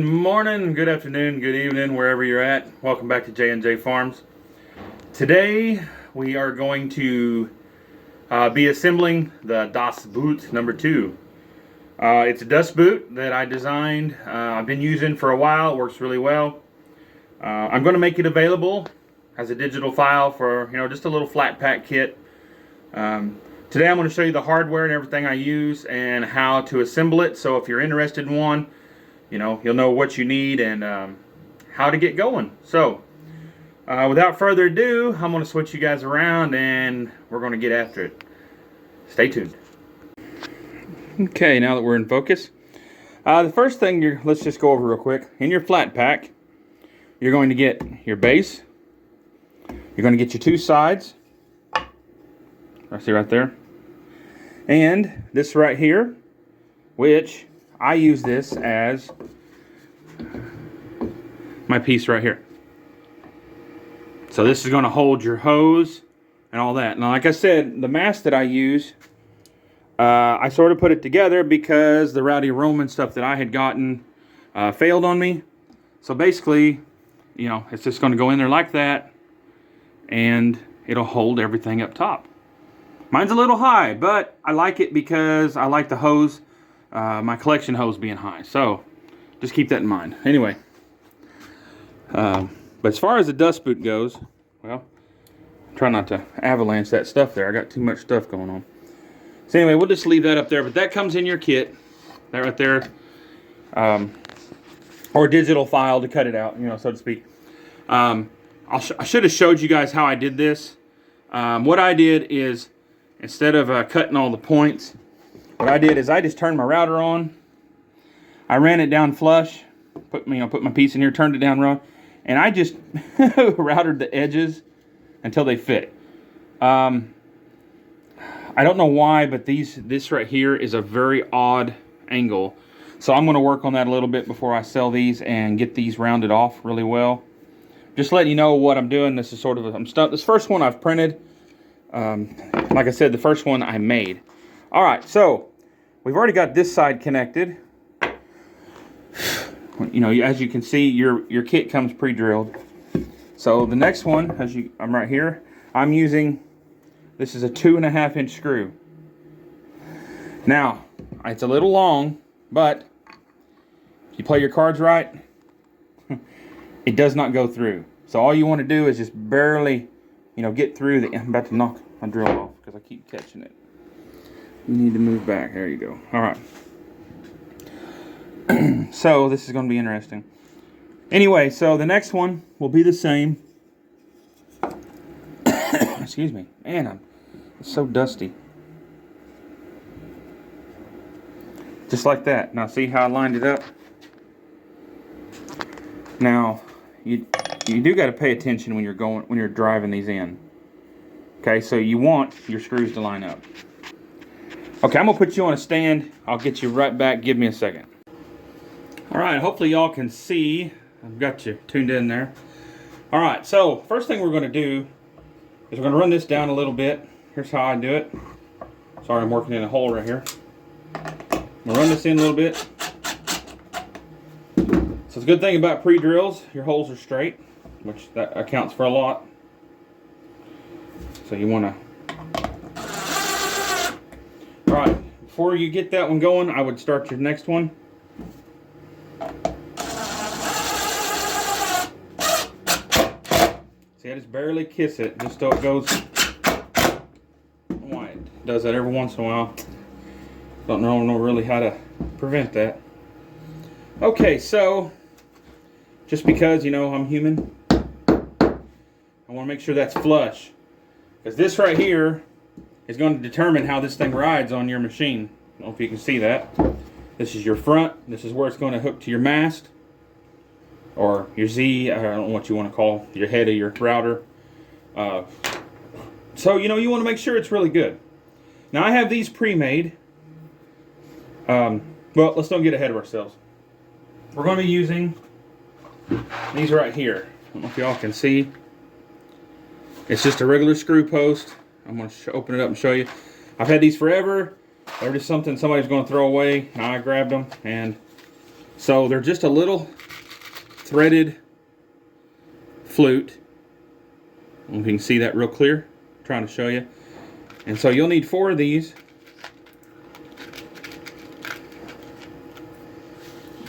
Good morning, good afternoon, good evening, wherever you're at. Welcome back to J&J Farms. Today we are going to be assembling the Das Boot number 2. It's a dust boot that I designed. I've been using for a while. It works really well. I'm going to make it available as a digital file for, just a little flat pack kit. Today I'm going to show you the hardware and everything I use and how to assemble it. So if you're interested in one, you'll know what you need and how to get going. So without further ado, I'm going to switch you guys around and we're going to get after it. Stay tuned. Okay, now that we're in focus, the first thing let's just go over real quick. In your flat pack, you're going to get your base. You're going to get your two sides. I see right there. And this right here, which I use this as my piece right here. So this is going to hold your hose and all that. Now, like I said, the mast that I use, I sort of put it together because the Rowdy Roman stuff that I had gotten failed on me. So basically, it's just going to go in there like that, and it'll hold everything up top. Mine's a little high, but I like it because I like the hose, my collection hose being high. So just keep that in mind. Anyway, but as far as the dust boot goes, well, try not to avalanche that stuff there. I got too much stuff going on. So anyway, we'll just leave that up there. But that comes in your kit, that right there, or digital file to cut it out, so to speak. I should have showed you guys how I did this. What I did is, instead of cutting all the points, what I did is I just turned my router on. I ran it down flush, put my piece in here, turned it down wrong, and I just routed the edges until they fit. I don't know why, but this right here is a very odd angle. So I'm going to work on that a little bit before I sell these and get these rounded off really well. Just letting you know what I'm doing. This is sort of this first one I've printed. Like I said, the first one I made. All right, so we've already got this side connected. As you can see, your kit comes pre-drilled. So the next one, I'm right here. I'm using, this is a 2.5-inch screw. Now, it's a little long, but if you play your cards right, it does not go through. So all you want to do is just barely, get through the. I'm about to knock my drill off because I keep catching it. You need to move back. There you go. All right. So this is going to be interesting. Anyway, so the next one will be the same. Excuse me. Man, it's so dusty. Just like that. Now see how I lined it up? Now, you do got to pay attention when you're driving these in. Okay, so you want your screws to line up. Okay, I'm gonna put you on a stand. I'll get you right back. Give me a second. All right, hopefully y'all can see. I've got you tuned in there. All right, so first thing we're gonna do is we're gonna run this down a little bit. Here's how I do it. Sorry, I'm working in a hole right here. I'm gonna run this in a little bit. So the good thing about pre-drills, your holes are straight, which that accounts for a lot. So you want to... Alright, before you get that one going, I would start your next one. See, I just barely kiss it, just so it goes... Why it does that every once in a while. Don't know really how to prevent that. Okay, so... Just because, I'm human, I want to make sure that's flush. Because this right here is going to determine how this thing rides on your machine. I don't know if you can see that. This is your front. This is where it's going to hook to your mast. Or your Z, I don't know what you want to call your head of your router. So, you want to make sure it's really good. Now, I have these pre-made. Well, let's don't get ahead of ourselves. We're going to be using... these right here. I don't know if y'all can see. It's just a regular screw post. I'm going to open it up and show you. I've had these forever. They're just something somebody's going to throw away. Now I grabbed them and So they're just a little threaded flute. I don't know if you can see that real clear. I'm trying to show you. And so you'll need 4 of these.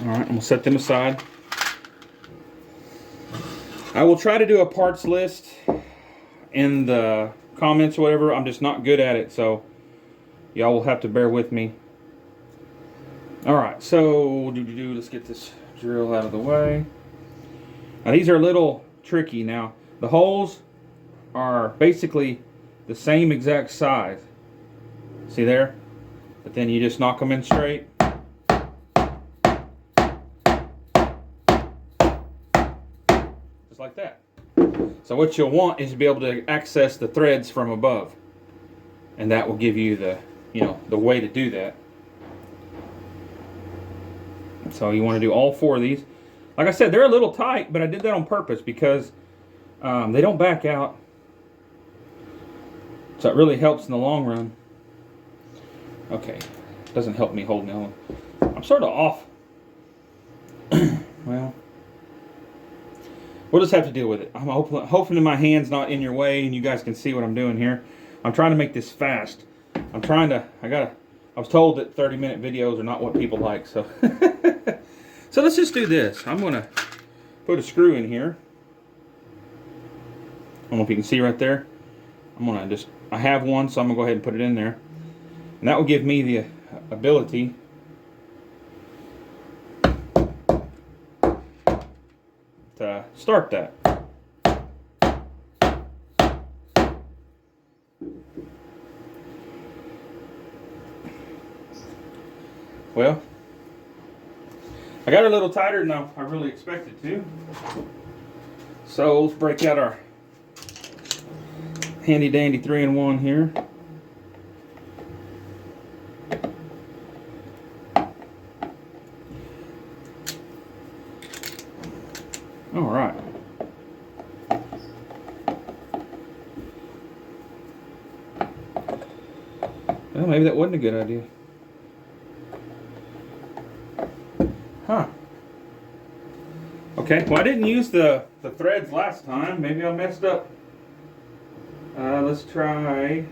Alright, I'm going to set them aside. I will try to do a parts list in the comments or whatever. I'm just not good at it, so y'all will have to bear with me. Alright, so let's get this drill out of the way. Now these are a little tricky. Now the holes are basically the same exact size. See there? But then you just knock them in straight. Just like that. So what you'll want is to be able to access the threads from above. And that will give you the, the way to do that. So you want to do all 4 of these. Like I said, they're a little tight, but I did that on purpose because they don't back out. So it really helps in the long run. Okay, doesn't help me holding on. I'm sort of off. Well, we'll just have to deal with it. I'm hoping my hand's not in your way and you guys can see what I'm doing here. I'm trying to make this fast. I was told that 30-minute videos are not what people like, so. So let's just do this. I'm gonna put a screw in here. I don't know if you can see right there. I have one, so I'm gonna go ahead and put it in there. And that will give me the ability to start that. Well, I got it a little tighter than I really expected to. So let's break out our handy dandy 3-in-1 here. All right. Well, maybe that wasn't a good idea. Huh. Okay, well I didn't use the threads last time. Maybe I messed up. Let's try.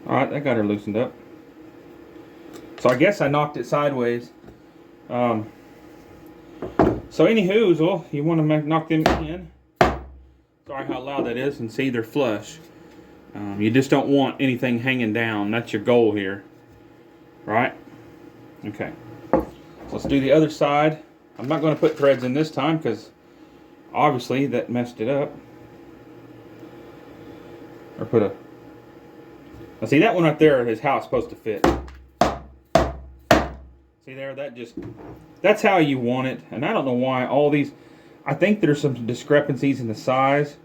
Alright, that got her loosened up. So I guess I knocked it sideways. So anywho, well, you want to knock them in. Sorry how loud that is, and see they're flush. You just don't want anything hanging down. That's your goal here. Right? Okay. So let's do the other side. I'm not going to put threads in this time because obviously that messed it up. Or put a... Now see, that one right there is how it's supposed to fit. See there? That's how you want it. And I don't know why all these... I think there's some discrepancies in the size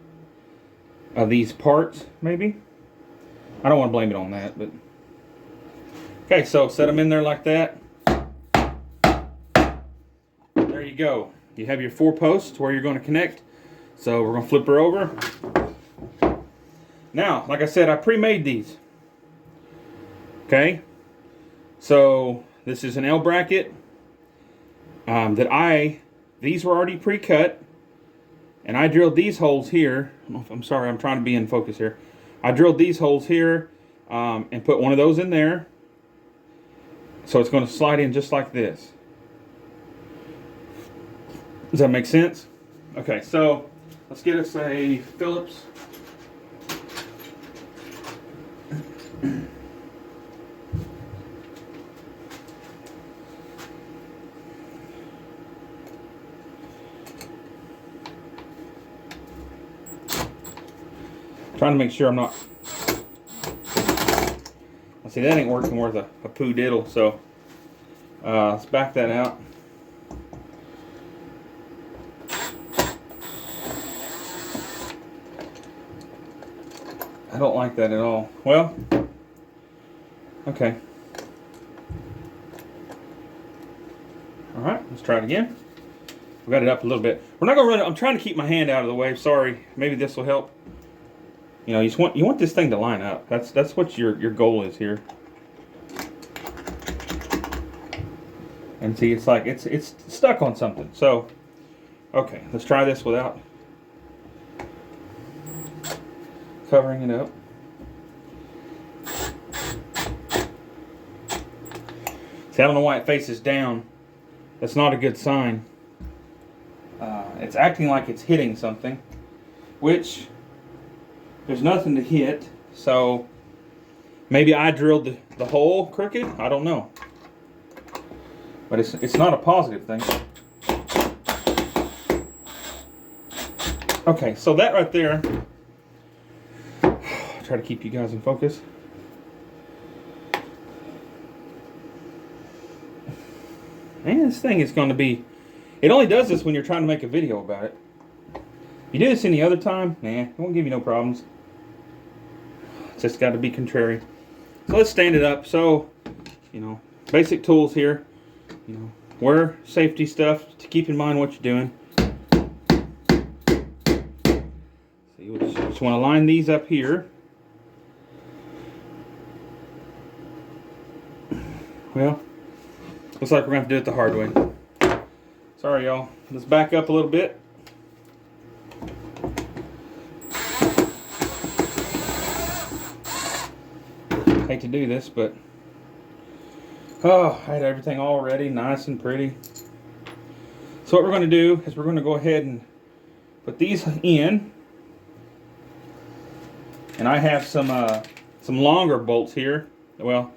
of these parts, maybe. I don't want to blame it on that, but... Okay, so set them in there like that. There you go. You have your 4 posts where you're going to connect. So we're going to flip her over. Now, like I said, I pre-made these. Okay? So, this is an L bracket these were already pre-cut. And I drilled these holes here. I'm sorry, I'm trying to be in focus here. I drilled these holes here and put one of those in there. So it's going to slide in just like this. Does that make sense? Okay, so let's get us a Phillips. Trying to make sure I'm not... See, that ain't working worth a poo diddle, so let's back that out. I don't like that at all. Well, okay. Alright, let's try it again. We got it up a little bit. We're not gonna run it. I'm trying to keep my hand out of the way. Sorry. Maybe this will help. You know, you want this thing to line up. That's what your goal is here. And see, it's like it's stuck on something. So, okay, let's try this without covering it up. See, I don't know why it faces down. That's not a good sign. It's acting like it's hitting something, which there's nothing to hit. So maybe I drilled the hole crooked. I don't know. But it's not a positive thing. Okay, so that right there. Try to keep you guys in focus. Man, this thing is going to be... It only does this when you're trying to make a video about it. If you do this any other time, nah, it won't give you no problems. It's just got to be contrary. So let's stand it up. So, you know, basic tools here. You know, wear safety stuff to keep in mind what you're doing. So you just want to line these up here. Well, looks like we're going to have to do it the hard way. Sorry, y'all. Let's back up a little bit. Hate to do this, but I had everything all ready, nice and pretty. So what we're going to do is we're going to go ahead and put these in. And I have some longer bolts here. Well,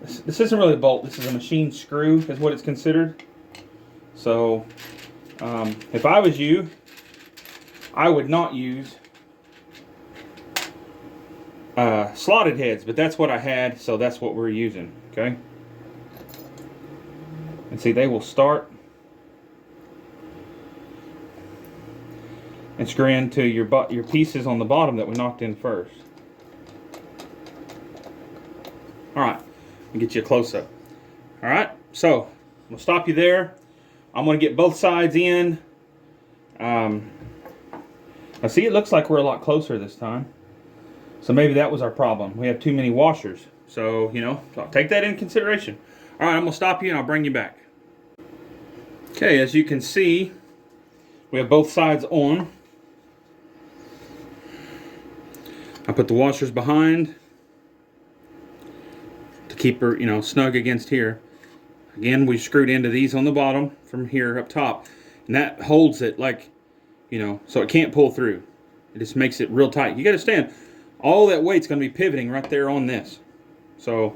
this isn't really a bolt. This is a machine screw, is what it's considered. So, if I was you, I would not use slotted heads, but that's what I had, so that's what we're using, okay? And see, they will start and screw into your pieces on the bottom that we knocked in first. Alright, let me get you a close-up. Alright, so, I'm going to stop you there. I'm going to get both sides in. I see it looks like we're a lot closer this time. So maybe that was our problem. We have too many washers. So, you know, so take that into consideration. All right, I'm going to stop you and I'll bring you back. Okay, as you can see, we have both sides on. I put the washers behind to keep her, you know, snug against here. Again, we screwed into these on the bottom from here up top. And that holds it like, you know, so it can't pull through. It just makes it real tight. You got to understand, all that weight's going to be pivoting right there on this. So,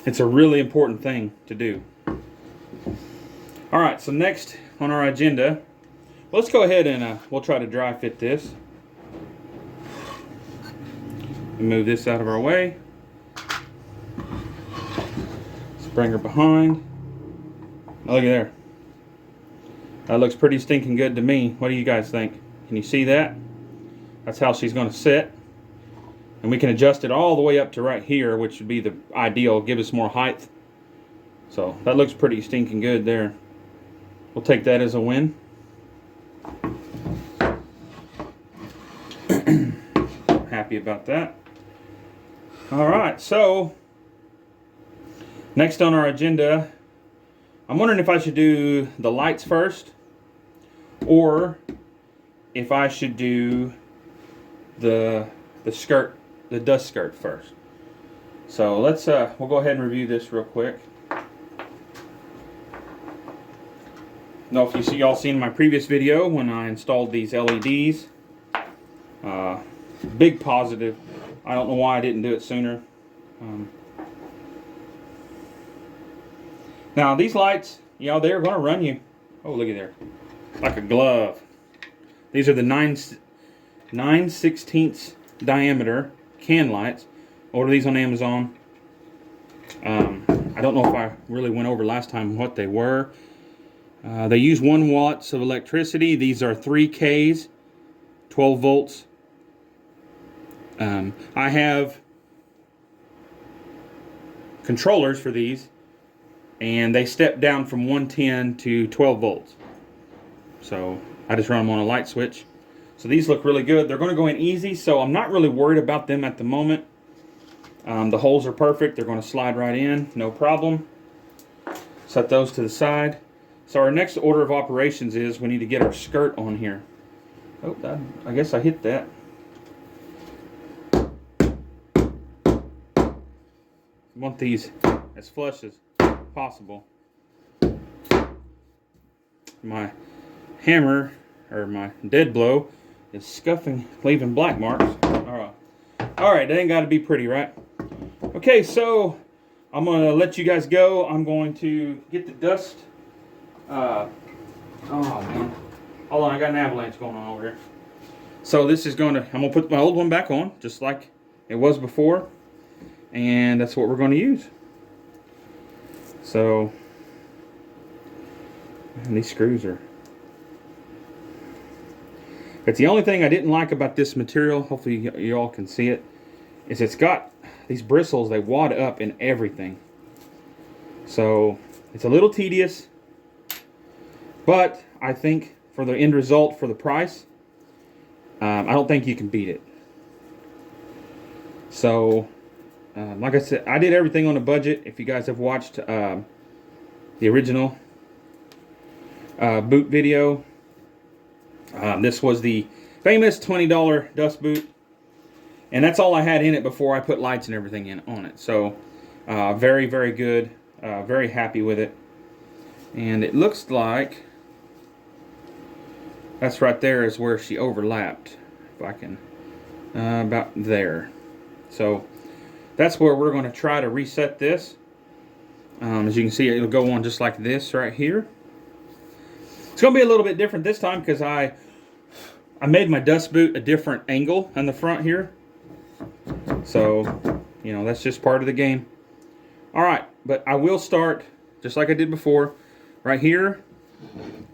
it's a really important thing to do. Alright, so next on our agenda, let's go ahead and we'll try to dry fit this. Move this out of our way. Bring her behind. Oh, look at there. That looks pretty stinking good to me. What do you guys think? Can you see that? That's how she's going to sit. And we can adjust it all the way up to right here, which would be the ideal. Give us more height. So that looks pretty stinking good there. We'll take that as a win. Happy about that. Alright, so next on our agenda, I'm wondering if I should do the lights first, or if I should do the skirt, the dust skirt first. So let's we'll go ahead and review this real quick. Now, if y'all seen my previous video when I installed these LEDs, big positive. I don't know why I didn't do it sooner. Now these lights, you know, they're going to run you. Oh, look at there, like a glove. These are the 9/16 diameter can lights. Order these on Amazon. I don't know if I really went over last time what they were. They use 1 watts of electricity. These are 3 Ks, 12 volts. I have controllers for these, and they step down from 110 to 12 volts. So I just run them on a light switch. So these look really good. They're going to go in easy, so I'm not really worried about them at the moment. The holes are perfect. They're going to slide right in, no problem. Set those to the side. So our next order of operations is we need to get our skirt on here. Oh, I guess I hit that. I want these as flush as possible. My hammer, or my dead blow, is scuffing, leaving black marks. Alright, that ain't got to be pretty, right? Okay, so I'm going to let you guys go. I'm going to get the dust. Oh, man. Hold on, I got an avalanche going on over here. So this is going to, I'm going to put my old one back on, just like it was before. And that's what we're going to use. So, man, these screws are... But the only thing I didn't like about this material, hopefully you all can see it, is it's got these bristles, they wad up in everything. So, it's a little tedious, but I think for the end result, for the price, I don't think you can beat it. So, like I said, I did everything on a budget. If you guys have watched the original boot video, this was the famous $20 dust boot, and that's all I had in it before I put lights and everything in on it. So very, very good. Very happy with it. And it looks like that's right there is where she overlapped. If I can, about there. So that's where we're going to try to reset this. As you can see, it'll go on just like this right here. It's going to be a little bit different this time because I made my dust boot a different angle on the front here. So, you know, that's just part of the game. Alright, but I will start, just like I did before, right here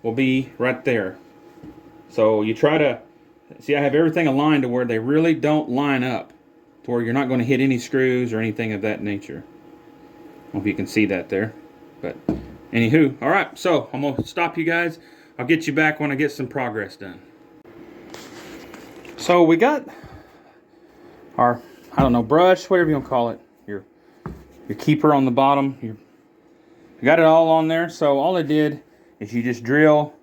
will be right there. So you try to, see I have everything aligned to where they really don't line up, to where you're not going to hit any screws or anything of that nature. I don't know if you can see that there. But, anywho, alright, so I'm going to stop you guys. I'll get you back when I get some progress done. So we got our, I don't know, brush, whatever you want to call it. Your keeper on the bottom. You got it all on there. So all I did is you just drill.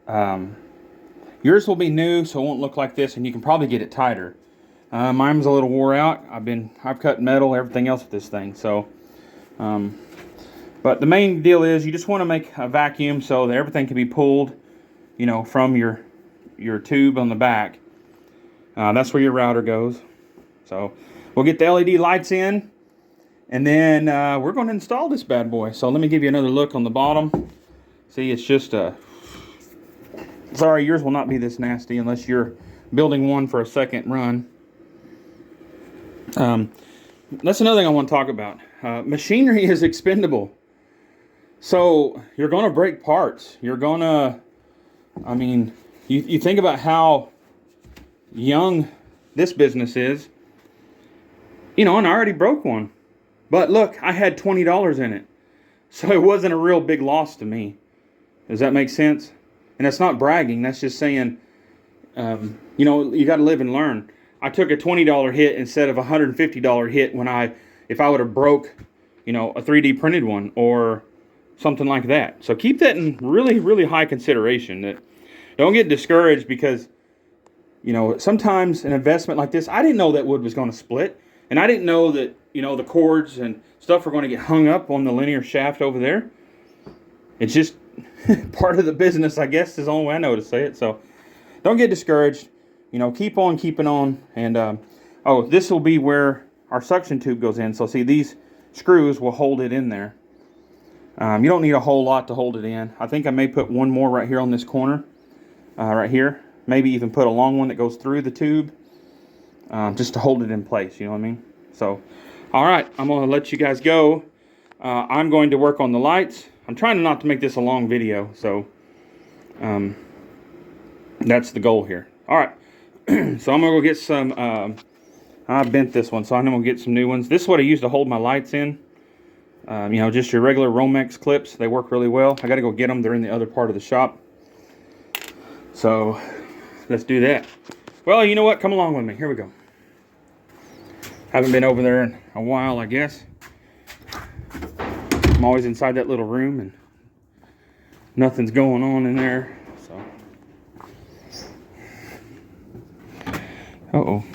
Yours will be new, so it won't look like this, and you can probably get it tighter. Mine's a little wore out. I've cut metal, everything else with this thing. So, but the main deal is you just want to make a vacuum so that everything can be pulled, you know, from your tube on the back. That's where your router goes. So we'll get the LED lights in, and then we're going to install this bad boy. So let me give you another look on the bottom. See, it's just a... Sorry, yours will not be this nasty unless you're building one for a second run. That's another thing I want to talk about. Machinery is expendable. So you're going to break parts. You're going to... I mean, you think about how young this business is. You know, and I already broke one. But look, I had $20 in it. So it wasn't a real big loss to me. Does that make sense? And that's not bragging. That's just saying, you know, you got to live and learn. I took a $20 hit instead of a $150 hit if I would have broke, you know, a 3D printed one or something like that. So keep that in really, really high consideration. Don't get discouraged because, you know, sometimes an investment like this, I didn't know that wood was going to split. And I didn't know that, you know, the cords and stuff were going to get hung up on the linear shaft over there. It's just part of the business, I guess, is the only way I know to say it. So don't get discouraged. You know, keep on keeping on. And, oh, this will be where our suction tube goes in. So see, these screws will hold it in there. You don't need a whole lot to hold it in. I think I may put one more right here on this corner. Right here. Maybe even put a long one that goes through the tube. Just to hold it in place, you know what I mean? So, alright, I'm going to let you guys go. I'm going to work on the lights. I'm trying not to make this a long video, so that's the goal here. Alright, so I'm going to go get some, I bent this one, so I'm going to get some new ones. This is what I use to hold my lights in. You know, just your regular Romex clips. They work really well. I got to go get them. They're in the other part of the shop. So let's do that. Well, you know what? Come along with me. Here we go. Haven't been over there in a while, I guess. I'm always inside that little room and nothing's going on in there. So, uh-oh.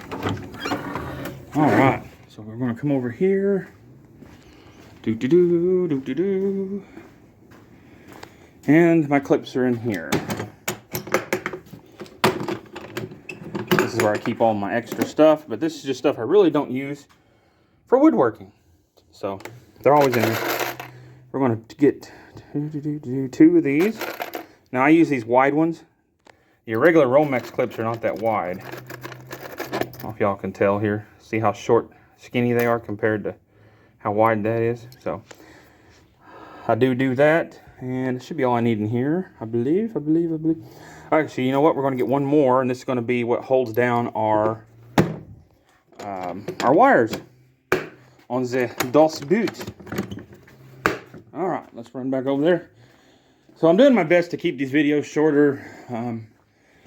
All right. So we're going to come over here. Do-do-do, do-do-do. And my clips are in here. This is where I keep all my extra stuff, but this is just stuff I really don't use for woodworking. So they're always in there. We're going to get 2 of these. Now I use these wide ones. Your regular Romex clips are not that wide. I don't know if y'all can tell here. See how short, skinny they are compared to how wide that is. So I do that, and it should be all I need in here, I believe. Actually, you know what? We're going to get one more, and this is going to be what holds down our wires on the Das Boot. All right, let's run back over there. So I'm doing my best to keep these videos shorter.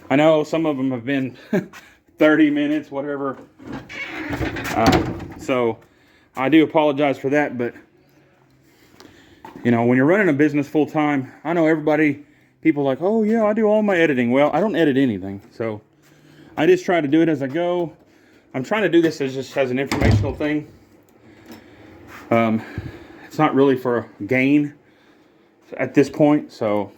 I know some of them have been 30 minutes, whatever. So I do apologize for that, but you know, when you're running a business full time, I know people are like, oh yeah, I do all my editing. Well, I don't edit anything, so I just try to do it as I go. I'm trying to do this as an informational thing. It's not really for gain at this point, so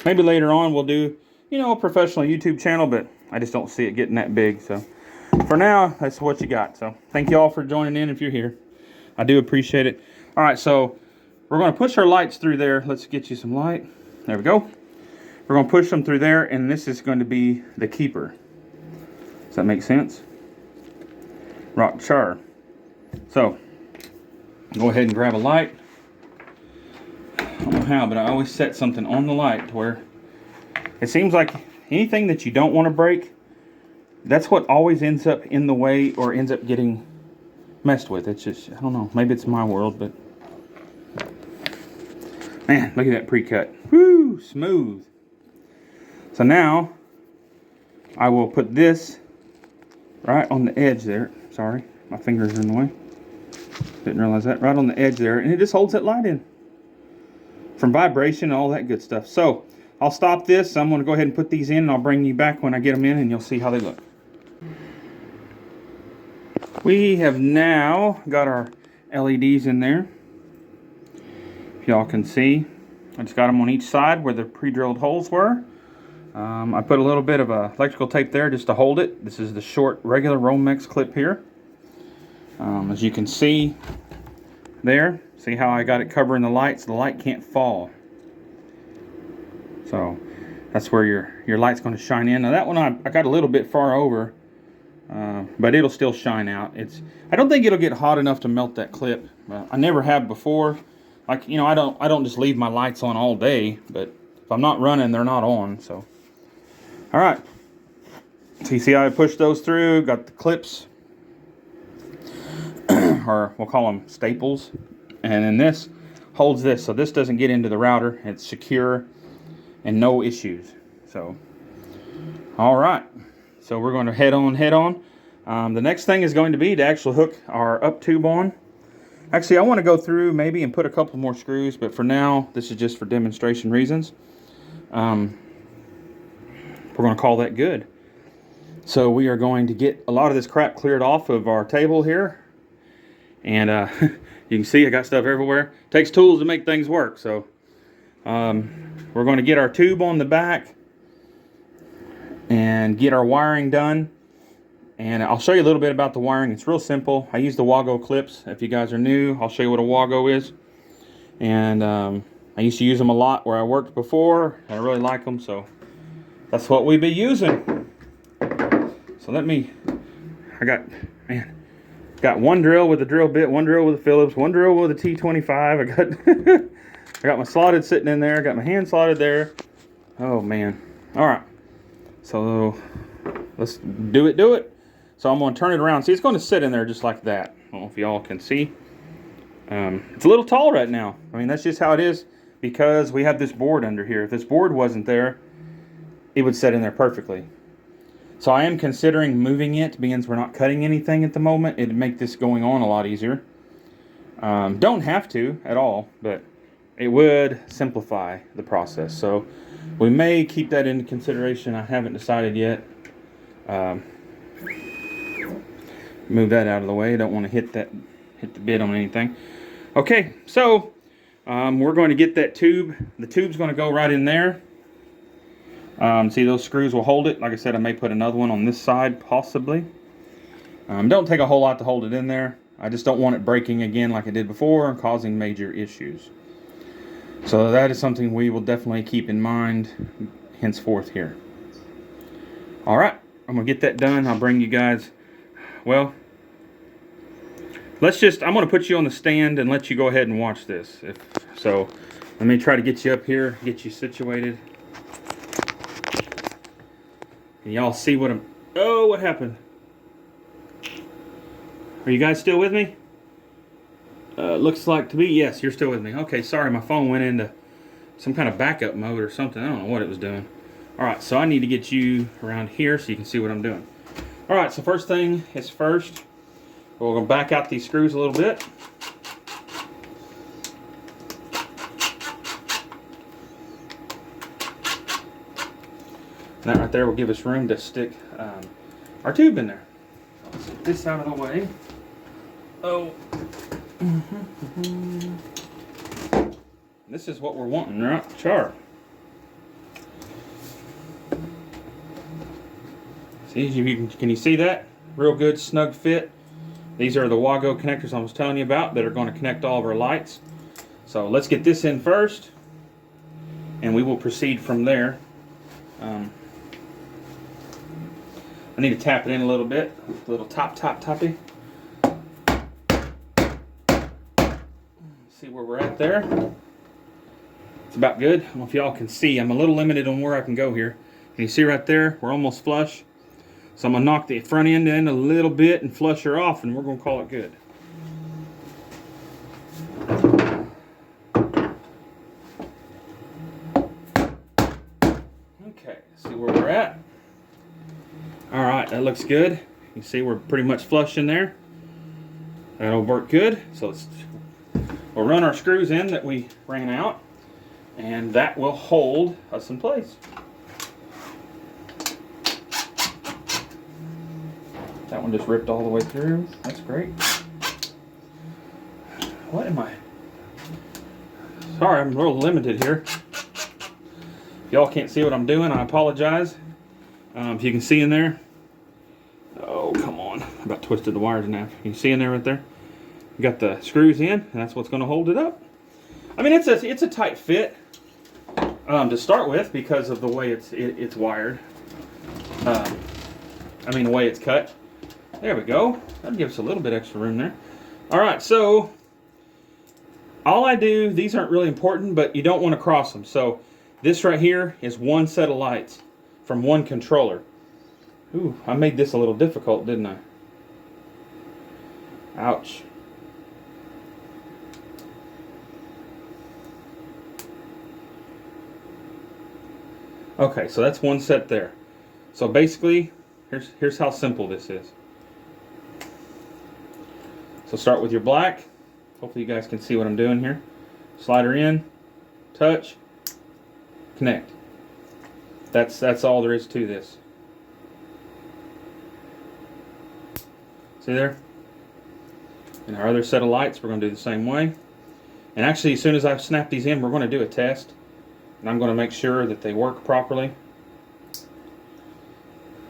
maybe later on we'll do, you know, a professional YouTube channel, but I just don't see it getting that big. So for now, that's what you got. So thank you all for joining in if you're here. I do appreciate it. All right, so we're going to push our lights through there. Let's get you some light. There we go. We're going to push them through there, and this is going to be the keeper. Does that make sense? Rock char. So go ahead and grab a light. I don't know how, but I always set something on the light to where it seems like anything that you don't want to break, that's what always ends up in the way or ends up getting messed with. It's just, I don't know, maybe it's my world, but man, look at that pre-cut. Woo, smooth. So now I will put this right on the edge there. Sorry, my fingers are in the way. Didn't realize that. Right on the edge there, and it just holds that light in from vibration and all that good stuff. So I'll stop this. I'm going to go ahead and put these in, and I'll bring you back when I get them in, and you'll see how they look. We have now got our LEDs in there. If y'all can see, I just got them on each side where the pre-drilled holes were. I put a little bit of electrical tape there just to hold it. This is the short regular Romex clip here. As you can see there, see how I got it covering the light so the light can't fall. So that's where your light's going to shine in. Now that one I got a little bit far over, but it'll still shine out. I don't think it'll get hot enough to melt that clip. I never have before. Like, you know, I don't just leave my lights on all day, but if I'm not running, they're not on. So all right, so you see how I pushed those through, got the clips, or we'll call them staples, and then this holds this, so this doesn't get into the router. It's secure and no issues. So all right, so we're going to head on. The next thing is going to be to actually hook our up tube on. Actually, I want to go through maybe and put a couple more screws, but for now, this is just for demonstration reasons. We're going to call that good. So we are going to get a lot of this crap cleared off of our table here. And you can see I got stuff everywhere. Takes tools to make things work. So we're going to get our tube on the back and get our wiring done. And I'll show you a little bit about the wiring. It's real simple. I use the Wago clips. If you guys are new, I'll show you what a Wago is. And I used to use them a lot where I worked before. I really like them, so that's what we be using. So I got one drill with a drill bit, one drill with a Phillips, one drill with a T25. I got my slotted sitting in there. I got my hand slotted there. Oh man. All right. So let's do it. So I'm going to turn it around. See, it's going to sit in there just like that. I don't know if y'all can see. It's a little tall right now. I mean, that's just how it is because we have this board under here. If this board wasn't there, it would set in there perfectly. So I am considering moving it, being we're not cutting anything at the moment. It'd make this going on a lot easier. Don't have to at all, but it would simplify the process. So we may keep that into consideration. I haven't decided yet. Move that out of the way. I don't want to hit the bit on anything. Okay, so we're going to get that tube. The tube's going to go right in there. See, those screws will hold it. Like I said, I may put another one on this side, possibly. Don't take a whole lot to hold it in there. I just don't want it breaking again like I did before and causing major issues. So that is something we will definitely keep in mind henceforth here. All right, I'm going to get that done. I'll bring you guys, well, I'm going to put you on the stand and let you go ahead and watch this. So let me try to get you up here, get you situated. Can y'all see what what happened? Are you guys still with me? Looks like to be, yes, you're still with me. Okay, sorry, my phone went into some kind of backup mode or something. I don't know what it was doing. All right, so I need to get you around here so you can see what I'm doing. All right, so first thing is first, we're going to back out these screws a little bit. And that right there will give us room to stick our tube in there. Let's get this out of the way. Oh. This is what we're wanting, right? Sharp. See, can you see that? Real good snug fit. These are the Wago connectors I was telling you about that are going to connect all of our lights. So let's get this in first, and we will proceed from there. I need to tap it in a little bit, a little toppy. See where we're at there. It's about good. I don't know if y'all can see. I'm a little limited on where I can go here. Can you see right there? We're almost flush. So I'm going to knock the front end in a little bit and flush her off, and we're going to call it good. Okay, see where we're at. All right, that looks good. You see we're pretty much flush in there. That'll work good. So we'll run our screws in that we ran out, and that will hold us in place. That one just ripped all the way through. That's great. What am I? Sorry, I'm a little limited here. If y'all can't see what I'm doing, I apologize. If you can see in there. Oh, come on. I about twisted the wires in half. You can see in there right there? You got the screws in, and that's what's going to hold it up. I mean, it's a tight fit to start with because of the way it's wired. I mean, the way it's cut. There we go. That'll give us a little bit extra room there. All right, so all I do, these aren't really important, but you don't want to cross them. So this right here is one set of lights from one controller. Ooh, I made this a little difficult, didn't I? Ouch. Okay, so that's one set there. So basically, here's how simple this is. So start with your black. Hopefully you guys can see what I'm doing here. Slide her in, touch, connect. That's all there is to this. See there? And our other set of lights, we're going to do the same way. And actually, as soon as I snap these in, we're going to do a test. And I'm going to make sure that they work properly.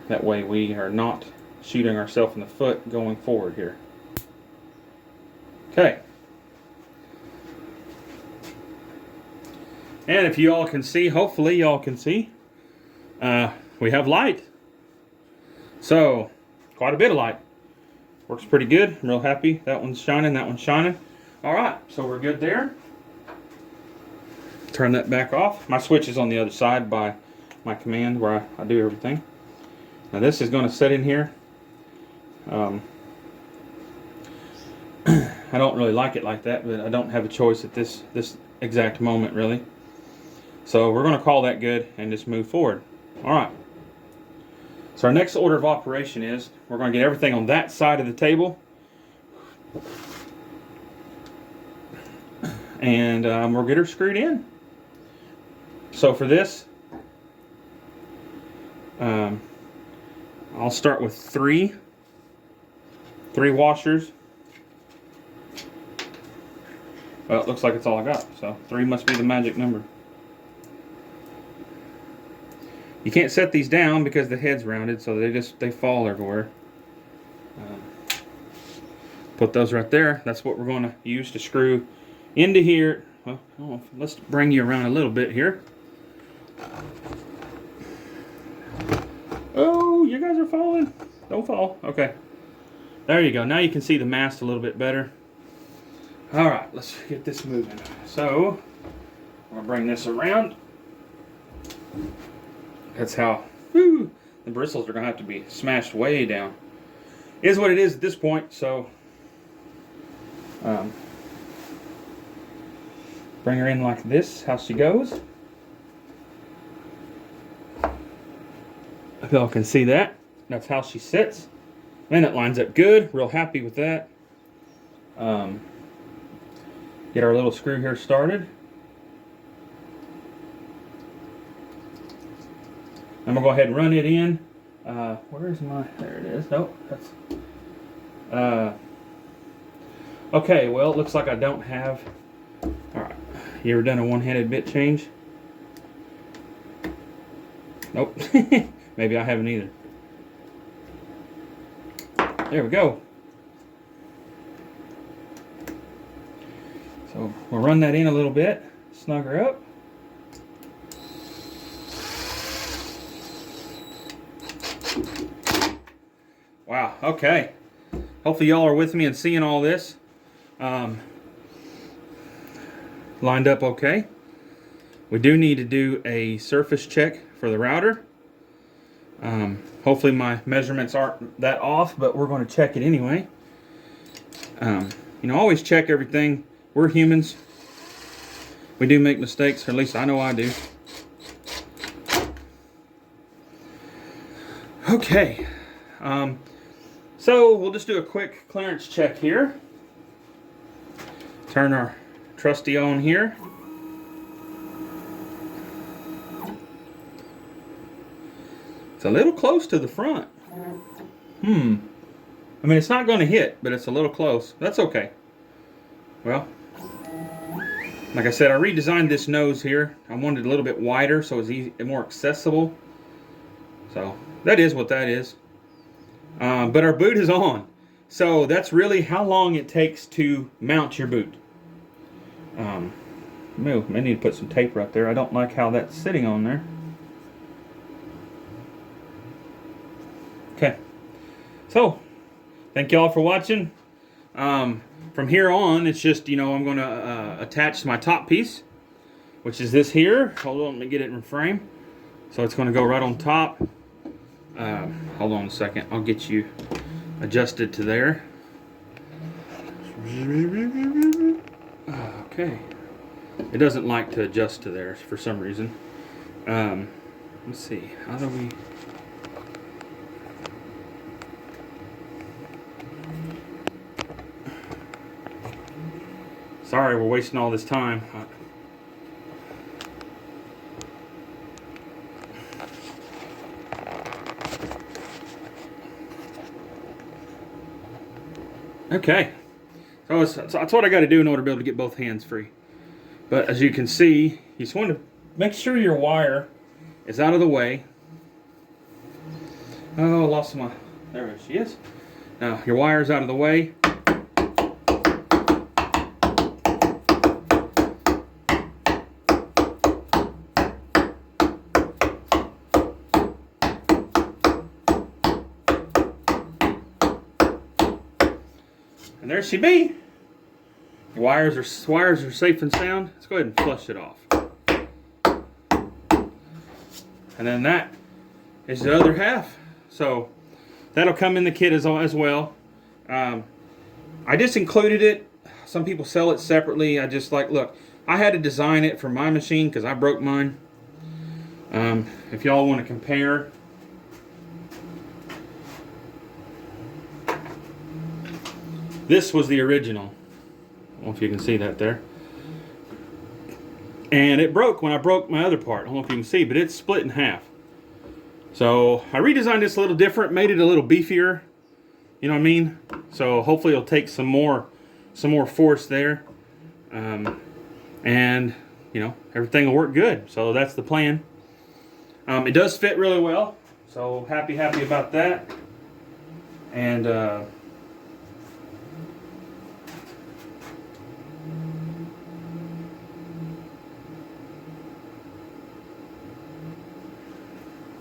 That way we are not shooting ourselves in the foot going forward here. Okay. And if you all can see, hopefully y'all can see, we have light. So, quite a bit of light. Works pretty good. I'm real happy. That one's shining, that one's shining. All right, so we're good there. Turn that back off. My switch is on the other side by my command where I do everything. Now this is going to sit in here. I don't really like it like that, but I don't have a choice at this exact moment, really. So we're going to call that good and just move forward. All right. So our next order of operation is we're going to get everything on that side of the table. And we'll get her screwed in. So for this, I'll start with three washers. Well, it looks like it's all I got, so 3 must be the magic number. You can't set these down because the head's rounded, so they fall everywhere. Put those right there. That's what we're going to use to screw into here. Well, let's bring you around a little bit here. Oh, you guys are falling. Don't fall. Okay. There you go. Now you can see the mast a little bit better. All right, let's get this moving. So, I'm going to bring this around. That's how, the bristles are going to have to be smashed way down. Is what it is at this point, so bring her in like this, how she goes. If y'all can see that, that's how she sits. And it lines up good, real happy with that. Get our little screw here started. I'm gonna go ahead and run it in. Where's my, there it is. Nope, that's, okay, well, it looks like I don't have, all right. You ever done a one-handed bit change? Nope, maybe I haven't either. There we go. So we'll run that in a little bit, snug her up. Wow, okay. Hopefully y'all are with me and seeing all this. Lined up okay. We do need to do a surface check for the router. Hopefully my measurements aren't that off, but we're going to check it anyway. You know, always check everything. We're humans. We do make mistakes, or at least I know I do. Okay. So we'll just do a quick clearance check here. Turn our trusty on here. It's a little close to the front. I mean, it's not going to hit, but it's a little close. That's okay. Well, like I said, I redesigned this nose here. I wanted it a little bit wider so it's easy and more accessible. So that is what that is. But our boot is on. So that's really how long it takes to mount your boot. I need to put some tape right there. I don't like how that's sitting on there. Okay. So, thank y'all for watching. From here on, it's just, you know, I'm going to attach my top piece, which is this here. Hold on, let me get it in frame. So it's going to go right on top. Hold on a second. I'll get you adjusted to there. Okay. It doesn't like to adjust to there for some reason. Let's see. How do we... Sorry, we're wasting all this time. Okay, so that's what I got to do in order to be able to get both hands free. But as you can see, you just want to make sure your wire is out of the way. Oh, I lost my, there she is. Now, your wire is out of the way. And there she be. The wires are safe and sound. Let's go ahead and flush it off. And then that is the other half. So that'll come in the kit as well. I just included it. Some people sell it separately. I just like, look, I had to design it for my machine because I broke mine. If y'all want to compare, this was the original. I don't know if you can see that there. And it broke when I broke my other part. I don't know if you can see, but it's split in half. So I redesigned this a little different, made it a little beefier. You know what I mean? So hopefully it'll take some more force there. And you know, everything will work good. So that's the plan. It does fit really well. So happy about that. And all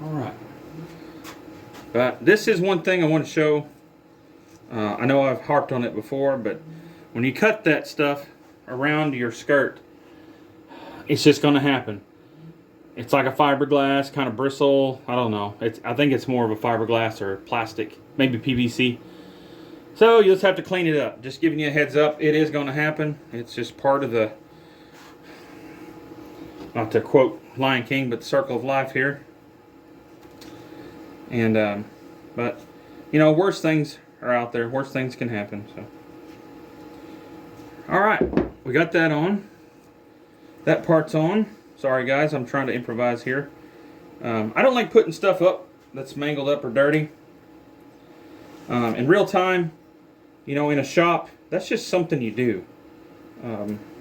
right. But this is one thing I want to show. I know I've harped on it before, but when you cut that stuff around your skirt, it's just going to happen. It's like a fiberglass kind of bristle. I don't know. I think it's more of a fiberglass or plastic, maybe PVC. So you'll just have to clean it up. Just giving you a heads up, it is going to happen. It's just part of the, not to quote Lion King, but the circle of life here. And but you know, worse things are out there. Worse things can happen. So all right, we got that on. That part's on. Sorry guys, I'm trying to improvise here. I don't like putting stuff up that's mangled up or dirty. In real time, you know, in a shop, that's just something you do.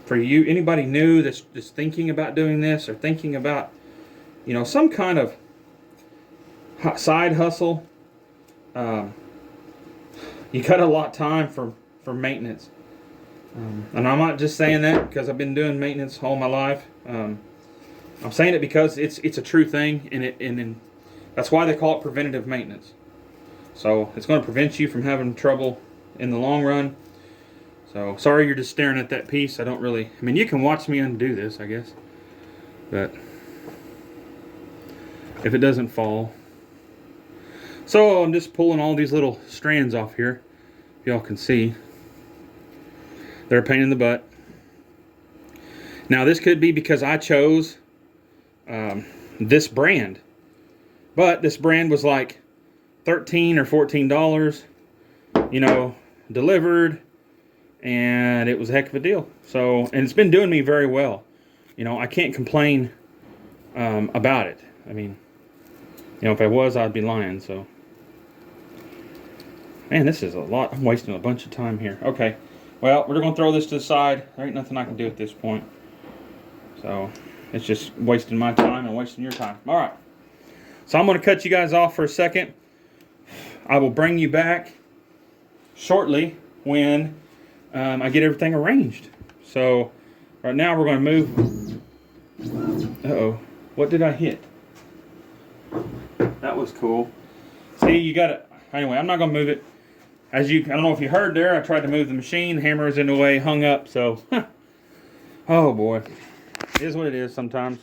For you, anybody new that's just thinking about doing this or thinking about, you know, some kind of side hustle, you got a lot of time for maintenance. And I'm not just saying that because I've been doing maintenance all my life. I'm saying it because it's a true thing, and that's why they call it preventative maintenance. So it's going to prevent you from having trouble in the long run. So sorry you're just staring at that piece. I mean, you can watch me undo this, I guess. But if it doesn't fall. So I'm just pulling all these little strands off here. If y'all can see. They're a pain in the butt. Now this could be because I chose this brand. But this brand was like $13 or $14, you know, delivered, and it was a heck of a deal. So, and it's been doing me very well. You know, I can't complain about it. I mean, you know, if I was, I'd be lying. So, man, this is a lot. I'm wasting a bunch of time here. Okay, well, we're gonna throw this to the side. There ain't nothing I can do at this point. So, it's just wasting my time and wasting your time. All right. So I'm going to cut you guys off for a second. I will bring you back shortly when I get everything arranged. So right now we're going to move. Uh-oh. What did I hit? That was cool. See, you got it. Anyway, I'm not going to move it. I don't know if you heard there, I tried to move the machine. The hammer is in the way, hung up. So, oh boy. It is what it is sometimes.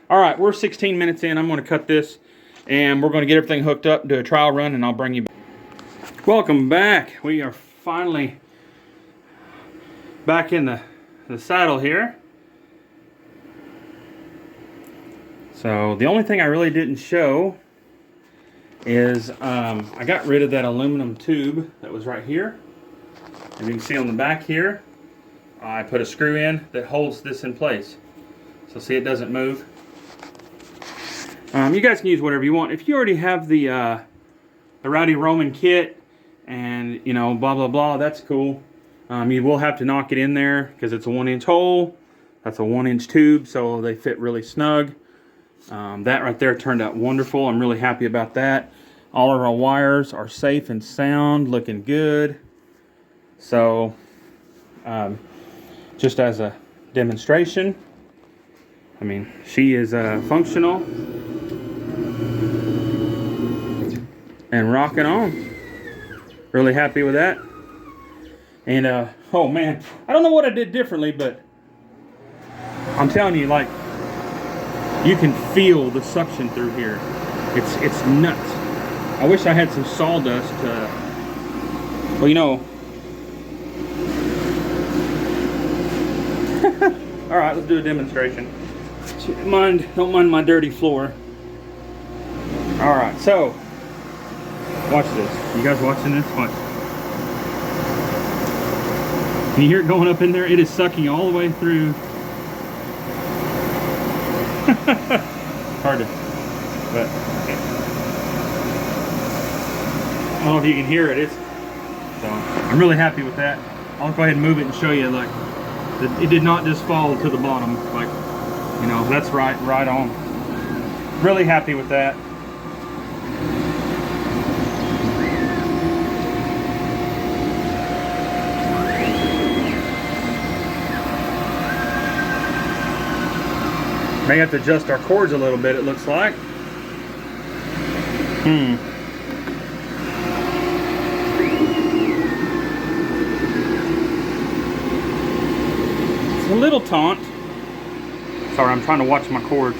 All right, we're 16 minutes in. I'm going to cut this. And we're going to get everything hooked up, do a trial run, and I'll bring you back. Welcome back. We are finally back in the saddle here. So the only thing I really didn't show is I got rid of that aluminum tube that was right here. As you can see on the back here, I put a screw in that holds this in place. So see, it doesn't move. You guys can use whatever you want. If you already have the Rowdy Roman kit and, you know, blah, blah, blah, that's cool. You will have to knock it in there because it's a 1-inch hole. That's a 1-inch tube, so they fit really snug. That right there turned out wonderful. I'm really happy about that. All of our wires are safe and sound, looking good. So, just as a demonstration, I mean, she is functional and rocking on. Really happy with that. And oh man, I don't know what I did differently, but I'm telling you, like, you can feel the suction through here. It's nuts. I wish I had some sawdust. Well, you know. All right, let's do a demonstration. Don't mind my dirty floor. All right, so watch this. You guys watching this? Watch. Can you hear it going up in there? It is sucking all the way through. Hard to, but I don't know if you can hear it. So I'm really happy with that. I'll go ahead and move it and show you. Like, it did not just fall to the bottom. Like, you know, that's right on. Really happy with that. May have to adjust our cords a little bit, it looks like. It's a little taut. Sorry, I'm trying to watch my cords.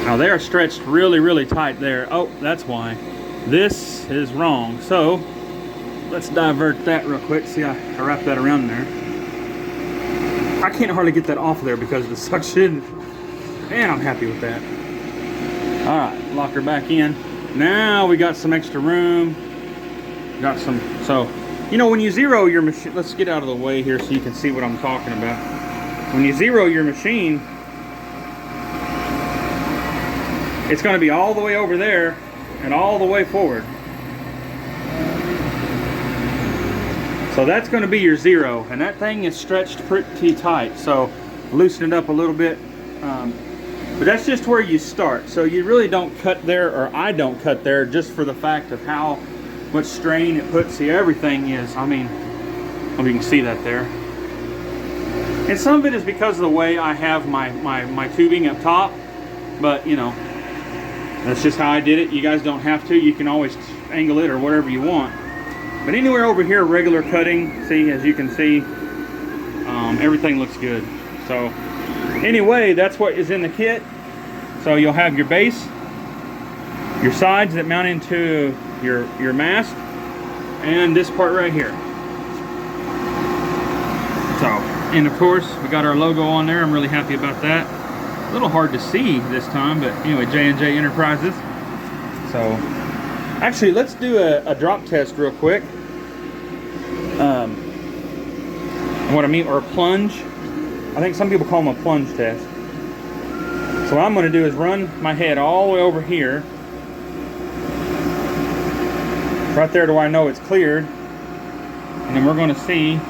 Now they are stretched really, really tight there. Oh, that's why. This is wrong. So let's divert that real quick. See, I wrapped that around there. I can't hardly get that off there because of the suction. And I'm happy with that. All right, lock her back in. Now we got some extra room. Got some, so, you know, when you zero your machine, let's get out of the way here so you can see what I'm talking about. When you zero your machine, it's going to be all the way over there and all the way forward. So that's going to be your zero, and that thing is stretched pretty tight, so loosen it up a little bit. But that's just where you start. So you really don't cut there, or I don't cut there, just for the fact of how much strain it puts. See, everything is, I mean, hope you can see that there. And some of it is because of the way I have my tubing up top, but you know, that's just how I did it. You guys don't have to. You can always angle it or whatever you want. But anywhere over here, regular cutting, see, as you can see, everything looks good. So anyway, that's what is in the kit. So you'll have your base, your sides that mount into your mast, and this part right here. So, and of course, we got our logo on there. I'm really happy about that. A little hard to see this time, but anyway, J&J Enterprises. So, actually, let's do a drop test real quick. What I mean, or a plunge. I think some people call them a plunge test. So what I'm going to do is run my head all the way over here, right there to where I know it's cleared, and then we're going to see.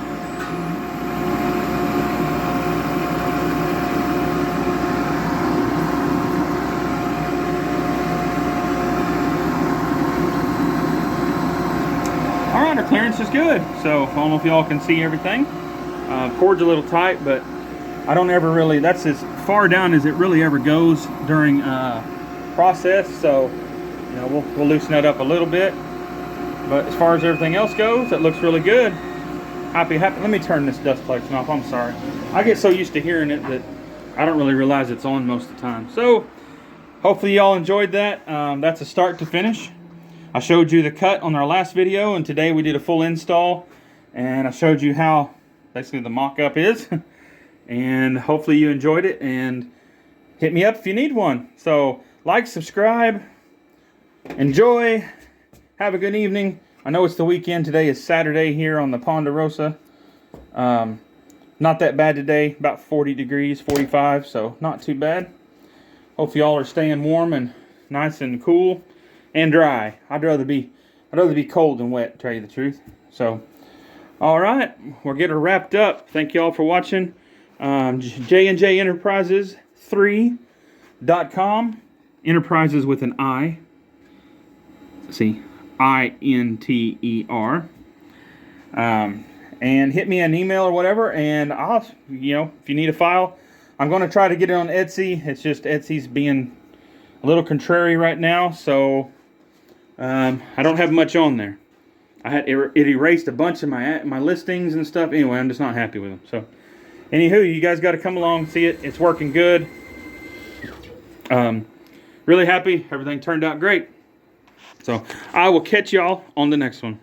Alright, our clearance is good. So I don't know if y'all can see everything. Cord's a little tight, but I don't ever really, that's as far down as it really ever goes during process. So, you know, we'll loosen that up a little bit. But as far as everything else goes, it looks really good. Happy. Let me turn this dust collection off. I'm sorry. I get so used to hearing it that I don't really realize it's on most of the time. So, hopefully y'all enjoyed that. That's a start to finish. I showed you the cut on our last video, and today we did a full install. And I showed you how basically the mock-up is. And hopefully you enjoyed it, and hit me up if you need one. So, like, subscribe, enjoy, have a good evening. I know it's the weekend. Today is Saturday here on the Ponderosa. Not that bad today, about 40 degrees, 45, so not too bad. Hope y'all are staying warm and nice and cool and dry. I'd rather be cold than wet, to tell you the truth. So, all right, we'll get her wrapped up. Thank y'all for watching. J&J Enterprises 3.com. Enterprises with an I. See, I-N-T-E-R. And hit me an email or whatever, and I'll, you know, if you need a file, I'm going to try to get it on Etsy. It's just Etsy's being a little contrary right now, so I don't have much on there. It erased a bunch of my listings and stuff. Anyway, I'm just not happy with them. So, anywho, you guys got to come along and see it. It's working good. Really happy. Everything turned out great. So, I will catch y'all on the next one.